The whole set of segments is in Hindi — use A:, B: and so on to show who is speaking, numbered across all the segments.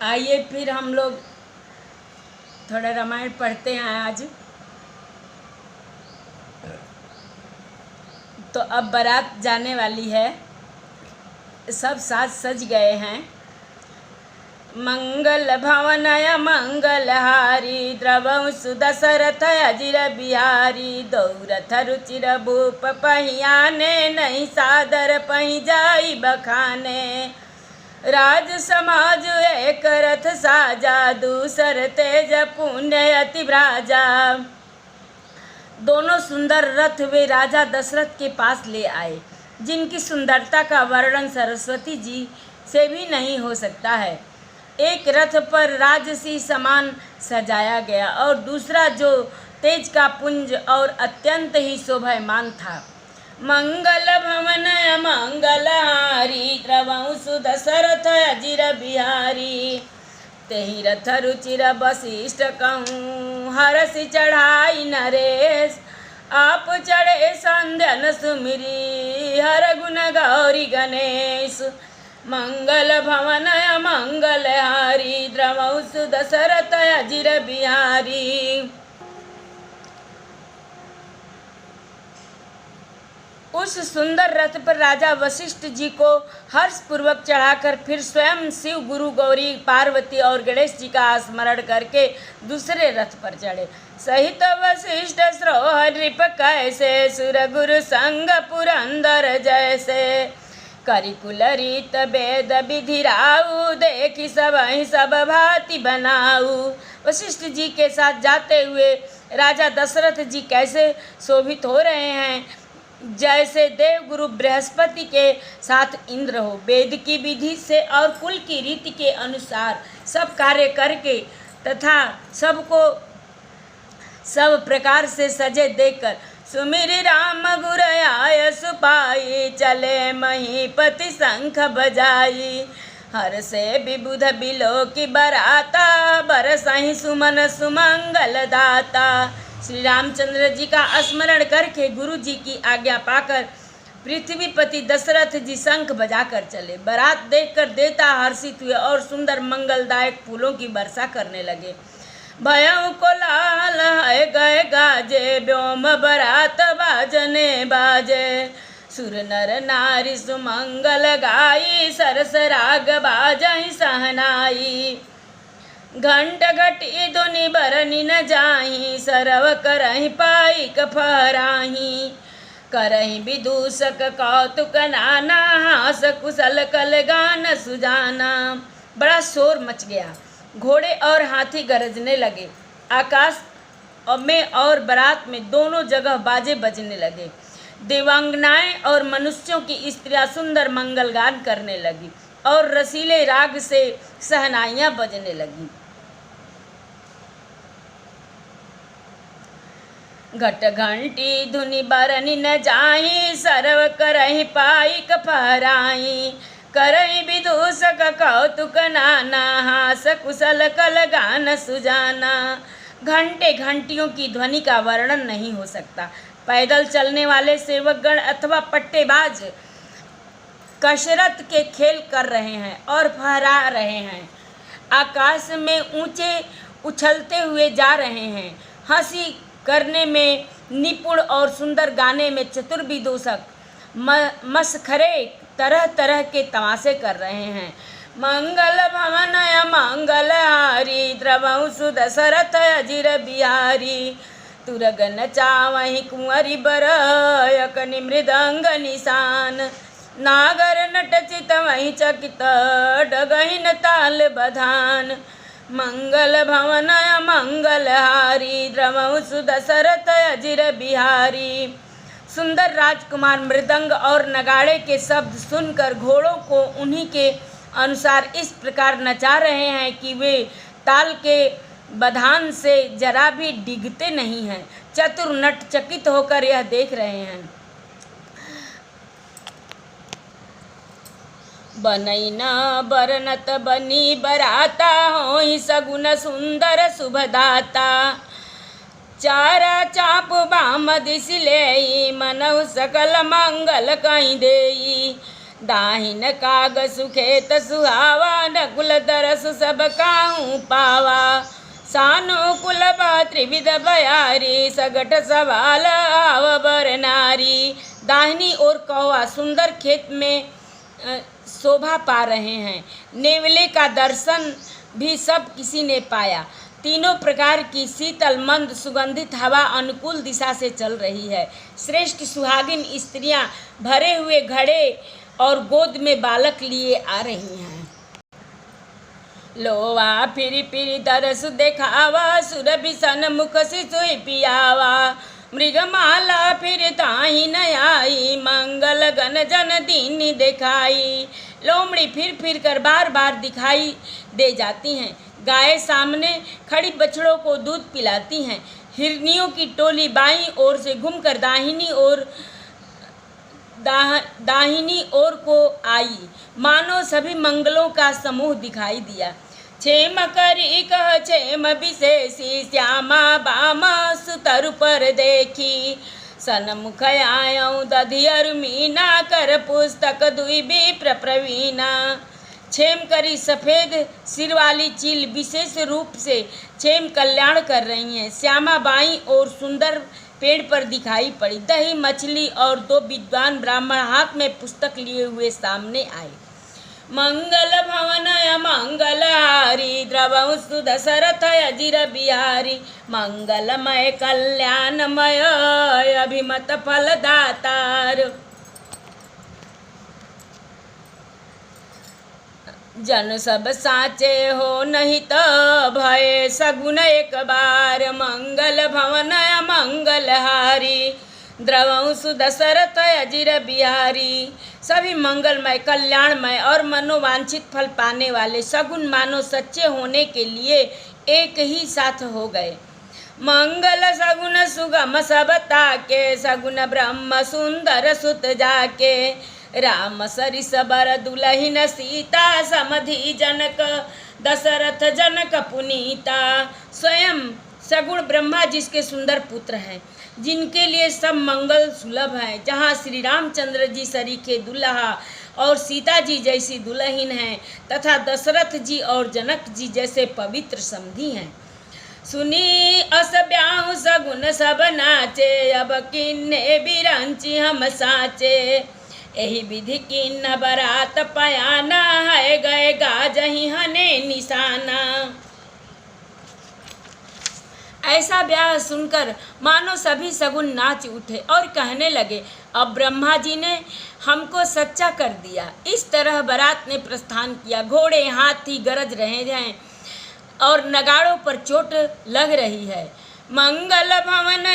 A: आइए फिर हम लोग थोड़ा रामायण पढ़ते हैं आज। तो अब बारात जाने वाली है, सब साज सज गए हैं। मंगल भवनय मंगलहारी द्रवं सुदशरथ अजिर बिहारी दौरथ रुचिर भूप पहियाने नहीं सादर पही जाई बखाने राज समाज एक रथ साजा दूसर तेज पुण्य अति भ्राजा। दोनों सुंदर रथ वे राजा दशरथ के पास ले आए, जिनकी सुंदरता का वर्णन सरस्वती जी से भी नहीं हो सकता है। एक रथ पर राजसी समान सजाया गया और दूसरा जो तेज का पुंज और अत्यंत ही शोभायमान था। मंगल भवन मंगलहारी द्रवं सुदशरथ अजिर बिहारी तेहि रथ रुचिर वशिष्ठ कहूँ हरसि चढ़ाई नरेश आप चढ़े संध्यान सुमिरी हर गुण गौरी गणेश। मंगल भवन मंगलहारी द्रवं सुदशरथ अजिर बिहारी। उस सुंदर रथ पर राजा वशिष्ठ जी को हर्षपूर्वक चढ़ाकर फिर स्वयं शिव गुरु गौरी पार्वती और गणेश जी का स्मरण करके दूसरे रथ पर चढ़े। सहित वशिष्ठ श्रोह नृप कैसे सुर गुरु संग पुरंदर जैसे करिकुल रीत वेद विधि राऊ देखी सब भांति बनाऊ। वशिष्ठ जी के साथ जाते हुए राजा दशरथ जी कैसे शोभित हो रहे हैं, जैसे देव गुरु बृहस्पति के साथ इंद्र हो। वेद की विधि से और कुल की रीति के अनुसार सब कार्य करके तथा सबको सब प्रकार से सजे देखकर सुमिरि राम गुर आय सुपाई चले महीपति शंख बजाई हर से विबुध बिलो की बराता बरसहि सुमन सुमंगल दाता। श्री रामचंद्र जी का स्मरण करके गुरु जी की आज्ञा पाकर पृथ्वीपति दशरथ जी शंख बजाकर चले। बारात देखकर देवता हर्षित हुए और सुंदर मंगलदायक फूलों की वर्षा करने लगे। भयं को लाल है गए गाजे व्योम बरात बाजने बाजे सुर नर नारी सुमंगल गाई सरस राग बाजहि सहनाई घंट घटी धुनि बरनि न जाही सरव करहि पाइक फहराही करहि विदूषक कौतुक नाना हास कुशल कल गान सुजाना। बड़ा शोर मच गया, घोड़े और हाथी गरजने लगे। आकाश में और बारात में दोनों जगह बाजे बजने लगे। देवांगनाएं और मनुष्यों की स्त्रियां सुंदर मंगल गान करने लगी और रसीले राग से सहनाइयां बजने लगी। घट घंटी धुनि बरनि न जाही सरव करहि पाइक फहराई करहि विदूषक कौतुक नाना हास कुशल कल गान सुजाना। घंटे घंटियों की ध्वनि का वर्णन नहीं हो सकता। पैदल चलने वाले सेवकगण अथवा पट्टेबाज कसरत के खेल कर रहे हैं और फहरा रहे हैं। आकाश में ऊंचे उछलते हुए जा रहे हैं। हंसी करने में निपुण और सुंदर गाने में चतुर विदूषक मसखरे तरह तरह के तमाशे कर रहे हैं। मंगल भवन मंगलहारी द्रवं सुदशरथ अजिर बिहारी तुरगन चावहि कुंवरी बरयकनि मृदंग निशान नागर नट चितवहि चकित डगहिन ताल बधान। मंगल भवन मंगलहारी द्रवं सुदशरथ अजिर बिहारी। सुंदर राजकुमार मृदंग और नगाड़े के शब्द सुनकर घोड़ों को उन्हीं के अनुसार इस प्रकार नचा रहे हैं कि वे ताल के बधान से जरा भी डिगते नहीं हैं। चतुर नट चकित होकर यह देख रहे हैं। बनैना बरनत बनी बराता होई सगुन सुंदर शुभदाता चारा चाप बाम दिस लेई मनहु सकल मंगल कहीं देई दाहिन काग सुखेत सुहावा, नकुल तरस सब काहू पावा। सानो कुल त्रिविध बयारी, सगट सवाल आवबर नारी। दाहिनी ओर कौवा सुंदर खेत में शोभा पा रहे हैं। नेवले का दर्शन भी सब किसी ने पाया। तीनों प्रकार की शीतल मंद सुगंधित हवा अनुकूल दिशा से चल रही है। श्रेष्ठ सुहागिन स्त्रियां भरे हुए घड़े और गोद में बालक लिए आ रही हैं। लोवा फिरी फिरी तरस देखावा, सुरभि सन मुख से सोई पियावा। मृगमाला फिर ताही न आई, मंगल गन जन दीन दिखाई। लोमड़ी फिर कर बार बार दिखाई दे जाती हैं। गाय सामने खड़ी बछड़ों को दूध पिलाती हैं। हिरनियों की टोली बाईं ओर से घूमकर दाहिनी ओर को आई, मानो सभी मंगलों का समूह दिखाई दिया। क्षेम करी कह क्षेम विशेषी, श्यामा बामा सुतरु पर देखी। सनमुख आयऊ दधियर मीना, कर पुस्तक दुई विप्र प्रवीणा। क्षेम करी सफ़ेद सिर वाली चील विशेष रूप से क्षेम कल्याण कर रही हैं। श्यामा बाई और सुंदर पेड़ पर दिखाई पड़ी। दही मछली और दो विद्वान ब्राह्मण हाथ में पुस्तक लिए हुए सामने आए। मंगल भवन मंगलहारी, द्रवहु सुदशरथ अजिर बिहारी। मंगलमय कल्याणमय, अभिमत फलदातार। जन सब साचे हो नहीं तो भय, सगुन एक बार। मंगल भवन मंगलहारी, द्रवहु सुदशरथ अजिर बिहारी। सभी मंगलमय कल्याणमय और मनोवांछित फल पाने वाले सगुन मानो सच्चे होने के लिए एक ही साथ हो गए। मंगल सगुन सुगम सब ताके, सगुन ब्रह्म सुंदर सुत जाके। राम सरिस बर दुलहिन सीता, समधि जनक दशरथ जनक पुनीता। स्वयं सगुण ब्रह्मा जिसके सुंदर पुत्र हैं, जिनके लिए सब मंगल सुलभ है। जहाँ श्री रामचंद्र जी सरीखे दुल्हा और सीता जी जैसी दुल्हन हैं, तथा दशरथ जी और जनक जी जैसे पवित्र समधी हैं। सुनी अस ब्याहु सगुन सब नाचे, अब किन्ने बिरंची हम साचे। यही विधि किन्न बरात पयाना, है गए गाजही हने निशाना। ऐसा ब्याह सुनकर मानो सभी सगुन नाच उठे और कहने लगे, अब ब्रह्मा जी ने हमको सच्चा कर दिया। इस तरह बारात ने प्रस्थान किया। घोड़े हाथी गरज रहे हैं और नगाड़ों पर चोट लग रही है। मंगल भवन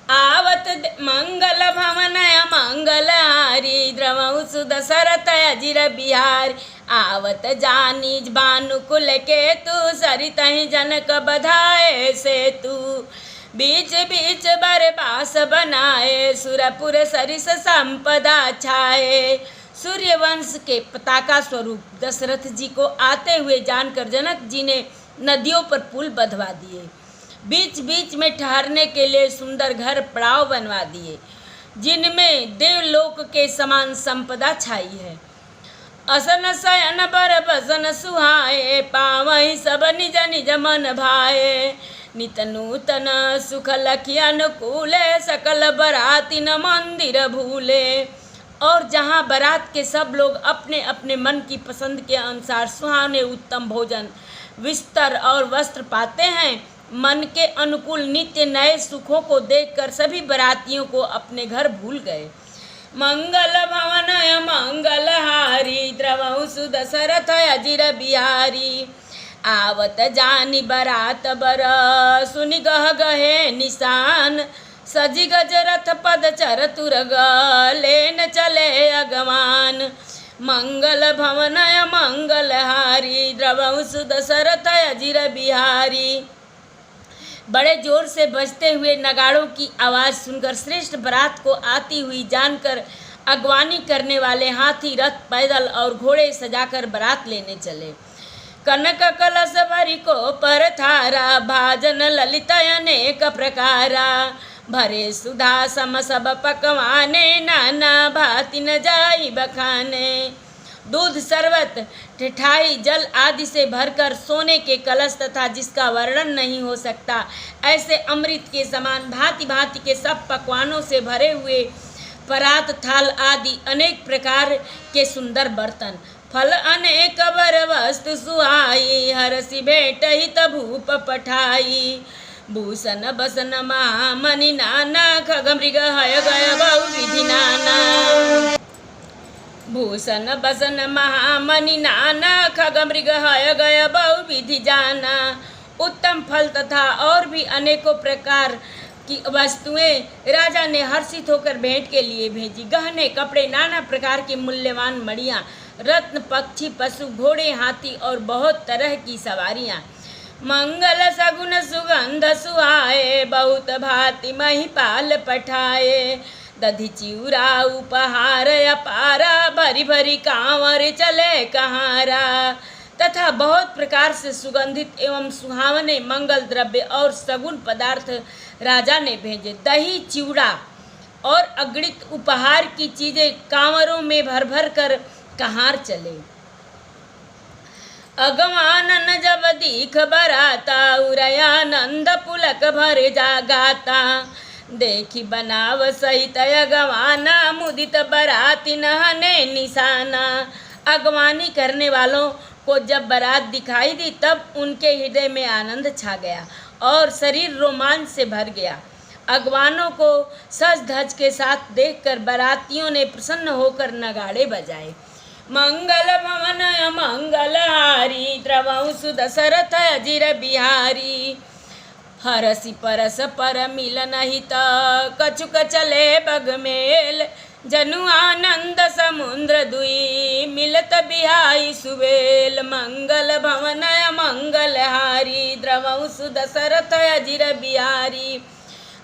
A: आवत मंगल भवन मंगलहारी, द्रवहु सुदशरथ अजिर बिहार। आवत जानी भानुकुल के तू, सरितहि जनक बधाए से तू। बीच बीच बरबास बनाए, सुरपुर सरिस संपदा छाए। सूर्यवंश के पताका स्वरूप दशरथ जी को आते हुए जानकर जनक जी ने नदियों पर पुल बंधवा दिए। बीच बीच में ठहरने के लिए सुंदर घर पड़ाव बनवा दिए, जिनमें देवलोक के समान संपदा छाई है। असन शयन बर बसन सुहाए, पावहि सब निज निज मन भाए। नित नूतन सुख लखि अनुकूले, सकल बराती न मंदिर भूले। और जहाँ बारात के सब लोग अपने अपने मन की पसंद के अनुसार सुहाने उत्तम भोजन, विस्तर और वस्त्र पाते हैं, मन के अनुकूल नित्य नए सुखों को देखकर सभी बरातियों को अपने घर भूल गए। मंगल भवन मंगलहारी, द्रवहु सुदशरथ अजिर बिहारी। आवत जानी बरात बर, सुनि गह गहे निशान। सजी गज रथ पद चर तुरग, लेन चले अगवान। मंगल भवन मंगलहारी, द्रवहु सुदशरथ अजिर बिहारी। बड़े जोर से बजते हुए नगाड़ों की आवाज़ सुनकर श्रेष्ठ बारात को आती हुई जानकर अगवानी करने वाले हाथी, रथ, पैदल और घोड़े सजाकर बारात लेने चले। कनक कलश भरी को पर थारा, भाजन ललित अनेक प्रकारा। भरे सुधा सम सब पकवाने, नाना भांति न जाई बखाने। दूध, शरबत, ठिठाई, जल आदि से भरकर सोने के कलश तथा जिसका वर्णन नहीं हो सकता ऐसे अमृत के समान भांति भांति के सब पकवानों से भरे हुए परात, थाल आदि अनेक प्रकार के सुंदर बर्तन, फल अनेक बर वस्तु सुहाई, हरसि भेंट हित भूप पठाई। भूषण बसन महामणि नाना, खग मृग हय गय बहु विधि नाना। भूषण बसन महामणि नाना, खग मृग हय गय बहु विधि जाना। उत्तम फल तथा और भी अनेकों प्रकार की वस्तुएं राजा ने हर्षित होकर भेंट के लिए भेजी। गहने, कपड़े, नाना प्रकार की मूल्यवान मणियाँ, रत्न, पक्षी, पशु, घोड़े, हाथी और बहुत तरह की सवारियाँ। मंगल सगुन सुगंध सुहाए, बहुत भांति महिपाल पठाए। दधि चिउरा उपहार अपारा, भरी भरी कांवर चले कहारा। तथा बहुत प्रकार से सुगंधित एवं सुहावने मंगल द्रव्य और सगुन पदार्थ राजा ने भेजे। दही, चिवड़ा और अगणित उपहार की चीजें कांवरों में भर भर कर कहार चले। अगवानन जब दीख बराता, उरयानंद पुलक भर जागाता। देखी बनाव सहित अगवाना, मुदित बराती नहने निशाना। अगवानी करने वालों को जब बारात दिखाई दी तब उनके हृदय में आनंद छा गया और शरीर रोमांच से भर गया। अगवानों को सज धज के साथ देखकर बारातियों ने प्रसन्न होकर नगाड़े बजाए। मंगल भवन मंगलहारी, द्रवहु सुदशरथ अजिर बिहारी। हरसि परस पर मिलन हित, कछुक चले बगमेल। जनु आनंद समुद्र दुई, मिलत बिहाई सुबेल। मंगल भवन मंगलहारी, द्रवहु सुदशरथ अजिर बिहारी।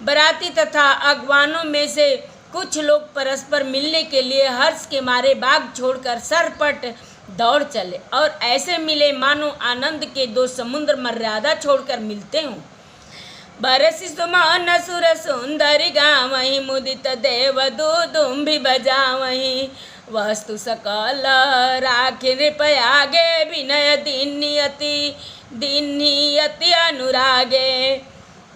A: बराती तथा अगवानों में से कुछ लोग परस्पर मिलने के लिए हर्ष के मारे बाग छोड़कर सरपट दौड़ चले और ऐसे मिले मानो आनंद के दो समुद्र मर्यादा छोड़कर मिलते हों। बरसि सुमन सुर सुंदरी गावहीं, मुदित देव दुदुम्भी बजावहीं। वस्तु सकल राखि नृपयागे, विनय दीन्ही अति अनुरागे।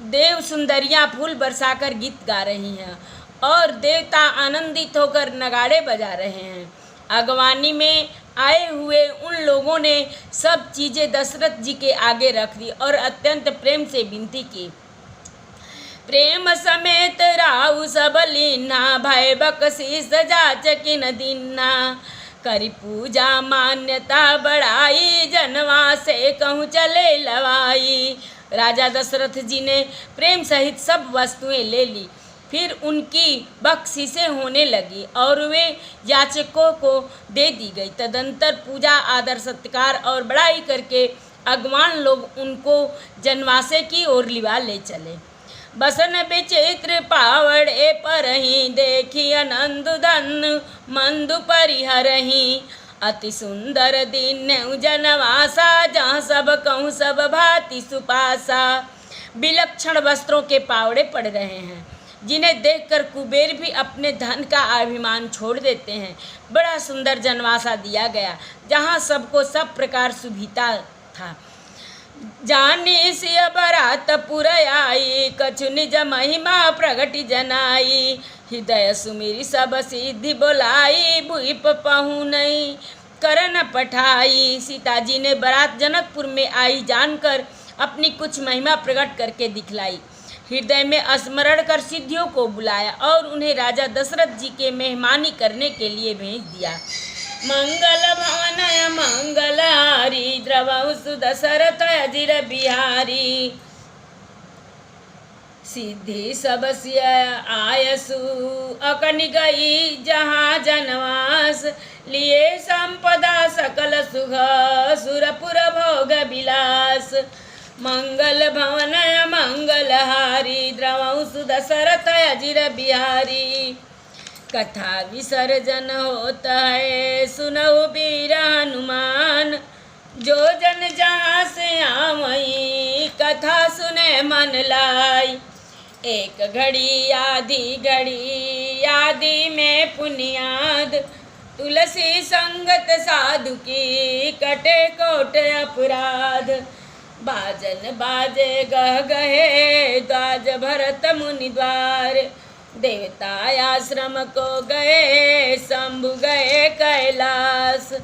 A: देव सुंदरियां फूल बरसाकर गीत गा रही हैं और देवता आनंदित होकर नगाड़े बजा रहे हैं। अगवानी में आए हुए उन लोगों ने सब चीजें दशरथ जी के आगे रख दी और अत्यंत प्रेम से विनती की। प्रेम समेत राहु सब लीना, भय बकसीस जाचकिन दीना। करी पूजा मान्यता बढ़ाई, जनवा से कहूँ चले लवाई। राजा दशरथ जी ने प्रेम सहित सब वस्तुएं ले ली। फिर उनकी बख्शिशें होने लगी और वे याचकों को दे दी गई। तदंतर पूजा, आदर, सत्कार और बड़ाई करके अगवान लोग उनको जनवासे की ओर लिवा ले चले। बसन विचित्र पावड़े परहीं, देखी आनंद धन मंदु परिहरहीं। अति सुंदर दीन जनवासा, जहाँ सब कहूँ सब भांति सुपासा। विलक्षण वस्त्रों के पावड़े पड़ रहे हैं जिन्हें देखकर कुबेर भी अपने धन का अभिमान छोड़ देते हैं। बड़ा सुंदर जनवासा दिया गया जहाँ सबको सब प्रकार सुविधा था। जानी सिय बरात पुर आई, कछु निज महिमा प्रगति जनाई। हृदय सुमिरी सब सिद्धि बोलाई, भूप पहु नहीं करन पठाई। सीता जी ने बारात जनकपुर में आई जानकर अपनी कुछ महिमा प्रकट करके दिखलाई। हृदय में स्मरण कर सिद्धियों को बुलाया और उन्हें राजा दशरथ जी के मेहमानी करने के लिए भेज दिया। मंगल भवन मंगलहारी, द्रवहु सुदशरथ अजिर बिहारी। सिद्धि सब सिय आयसु, अकनि गई जहाँ जनवास। लिए संपदा सकल सुख, सुरपुर भोग विलास। मंगल भवन मंगलहारी, द्रवहु सुदशरथ अजिर बिहारी। कथा विसर्जन होता है, सुनहु वीर हनुमान। जो जन जहाँ से आवई, कथा सुने मन लाई। एक घड़ी आधी में पुनियाद, तुलसी संगत साधु की कटे कोट अपराध। बाजन बाजे गह गहे द्वाज भरत मुनि द्वार, देवता आश्रम को गए शंभु गए कैलाश।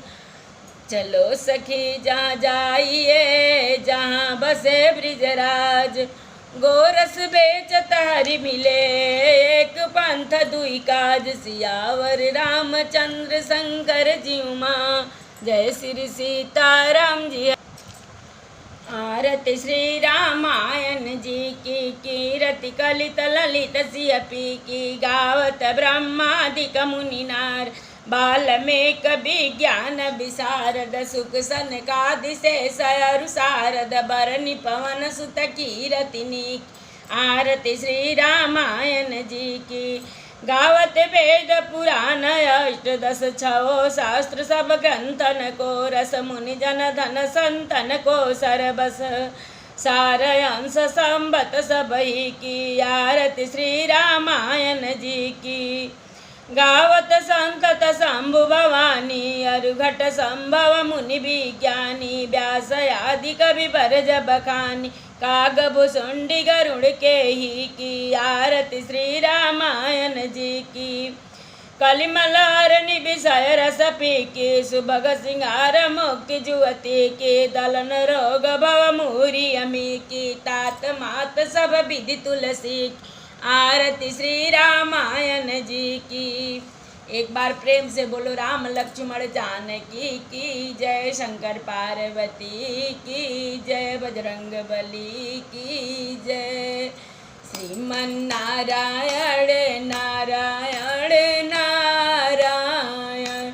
A: चलो सखी जहाँ जाइए जहाँ बसे ब्रिजराज, गोरस बेचत हरि मिले एक पंथ दुई काज। सियावर रामचंद्र शंकर जी माँ, जय श्री सीताराम जी। आरती श्री रामायण जी की कीरति कलित ललित सियपी की, गावत ब्रह्मादिक मुनि नार, बाल्मीक विज्ञान विशारद, सुख सनकादि शेष अरु शारद, बरनि पवन सुत कीरति नीक। आरती श्री रामायण जी की, गावत वेद पुराण अष्टदश छो शास्त्र सब ग्रंथन को, रस मुनि जन धन संतन को सरबस, सार अंश संबत सबही की। आरती श्री रामायण जी की, गावत संतत शंभु भवानी, अरुघट संभव मुनि विज्ञानी, व्यास आदि कवि बरज बखानी, काग भुसुंडी गरुड़ के ही की। आरती श्री रामायण जी की, कलिमलार निबिषय रस पीकी, सुभग सिंगार मुक्ति जुवती की, दलन रोग भव मूरी अमी की, तात मात सब विधि तुलसी। आरती श्री रामायण जी की। एक बार प्रेम से बोलो राम लक्ष्मण जानकी की जय, शंकर पार्वती की जय, बजरंग बली की जय। श्रीमन नारायण नारायण नारायण,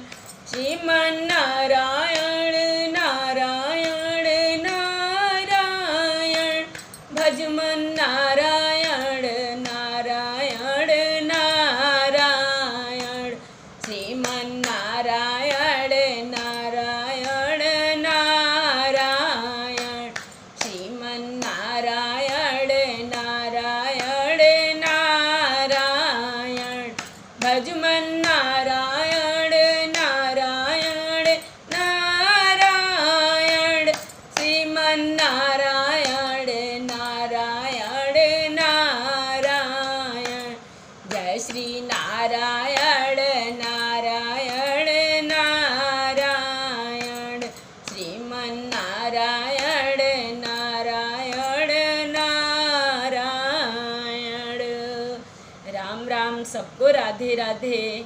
A: श्रीमन नारायण नारायण नारायण, भजमन नारायण नारायण नारायण, श्रीमन नारायण नारायण नारायण, श्रीमन नारायण नारायण नारायण, भजमन नारायण नारायण नारायण, श्रीमन नारायण नारायण नारायण। जय श्री नारायण नारायण नारायण, श्रीमन नारायण नारायण नारायण। राम राम, सबको राधे राधे।